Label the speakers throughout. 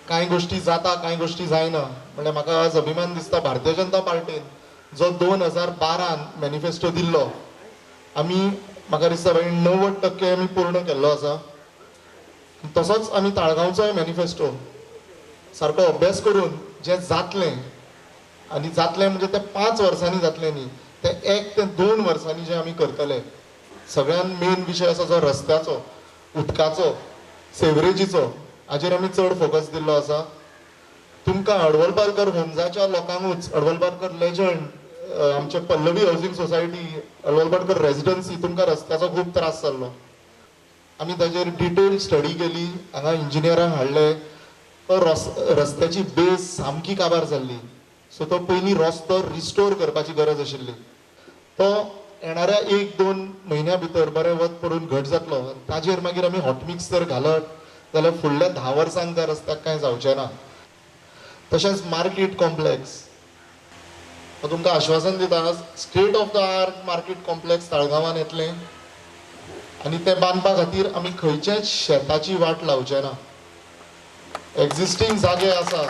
Speaker 1: कांय गोष्टी जाता कांय गोष्टी जायना. म्हणजे म्हाका आज अभिमान दिसता भारतीय जनता पार्टीन जो 2012 मॅनिफेस्टो दिल्लो आमी म्हाका दिसता 90% आमी पूर्ण केल्लो आसा. तसोच आमी ताळगांवचोय मॅनिफेस्टो सारको अभ्यास करून जे जातलें आनी जातलें म्हणजे ते 5 वर्सांनी जातलें न्ही, ते 1 ते 2 वर्सांनी जे आमी करतले. सगळ्यान मेन विशय आसा जो रस्त्याचो, उदकाचो, सेवरेजीचो, हाजेर आमी चड फोकस दिल्लो आसा. तुमकां हडवलबारकर होम्साच्या लोकांकूच हडवलबारकर लेजंड आमचे पल्लवी हावजींग सोसायटी हडवलबारकर रेजिडन्सी तुमकां रस्त्याचो खूब त्रास जाल्लो. आमी ताजेर डिटेल स्टडी केली, हांगा इंजिनियरांक हाडले. तो रस्त्याची बेस सामकी काबार जाल्ली. सो तो पयलीं रस्तो रिस्टोर करपाची गरज आशिल्ली. तो येणाऱ्या 1-2 म्हयन्या भितर बरें वत पडून घट जातलो. ताजेर मागीर आमी हॉटमिक्स जर घालत जाल्यार फुडल्या 10 वर्सांक त्या रस्त्याक कांय जावचें ना. तशेंच मार्केट कॉम्प्लेक्स हांव तुमकां आश्वासन दिता, state of the art market complex ताळगांवान येतलें आनी तें बांदपा खातीर आमी खंयचेच शेताची वाट लावचे ना. एक्झिस्टींग जागे आसा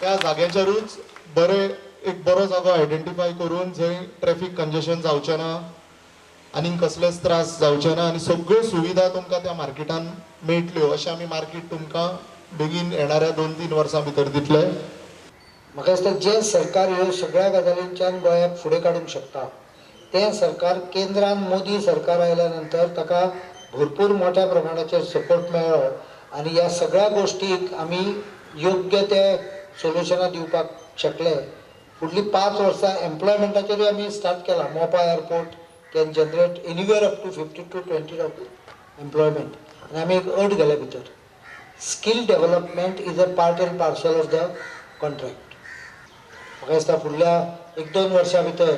Speaker 1: त्या जाग्याचेरूच एक बरो जागो आयडेंटिफाय करून जंय ट्रॅफिक कंजेशन जावचें ना आनी कसलेच त्रास जावचे ना आनी सगळ्यो सुविधा तुमकां त्या मार्केटान मेळटल्यो. अशें आमी मार्केट तुमकां बेगीन येणाऱ्या 2-3 वर्सां भितर दितले.
Speaker 2: म्हाका दिसता जे सरकार ह्यो सगळ्या गजालींच्यान गोंयाक फुडें काडूंक शकता तें सरकार केंद्रान मोदी सरकार आयल्या नंतर ताका भरपूर मोठ्या प्रमाणाचेर सपोर्ट मेळ्ळो आनी ह्या सगळ्या गोश्टीक आमी योग्य ते सोल्युशनां दिवपाक शकले. फुडलीं 5 वर्सां एम्प्लॉयमेंटाचेरूय आमी स्टार्ट केला. Mopa airport can generate anywhere up to 15 to 20 employment आनी आमी एक अट गेल्या भितर skill development is a part and parcel of the contract. म्हाका दिसता फुडल्या 1-2 वर्सां भितर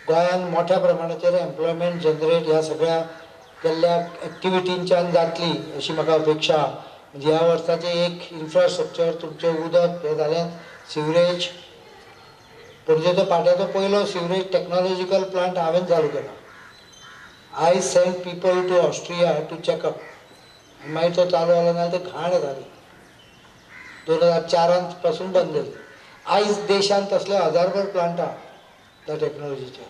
Speaker 2: गोंयान मोठ्या प्रमाणाचेर एम्प्लॉयमेंट जनरेट ह्या सगळ्या केल्ल्या एक्टिविटींच्यान जातली अशी म्हाका अपेक्षा. म्हणजे ह्या वर्साचें एक इन्फ्रास्ट्रक्चर तुमचें उदक हें जालें, सिवरेज पणजेचो पाट्याचो पयलो सिवरेज टॅक्नॉलॉजिकल प्लांट हांवें चालू केला. I send people to Austria to checkup. मागीर तो चालू जालो ना ते घाण जाली. 2004 पासून बंद जाली. आयज देशांत तसले हजारभर प्लांट आहा त्या टॅक्नॉलॉजीचे.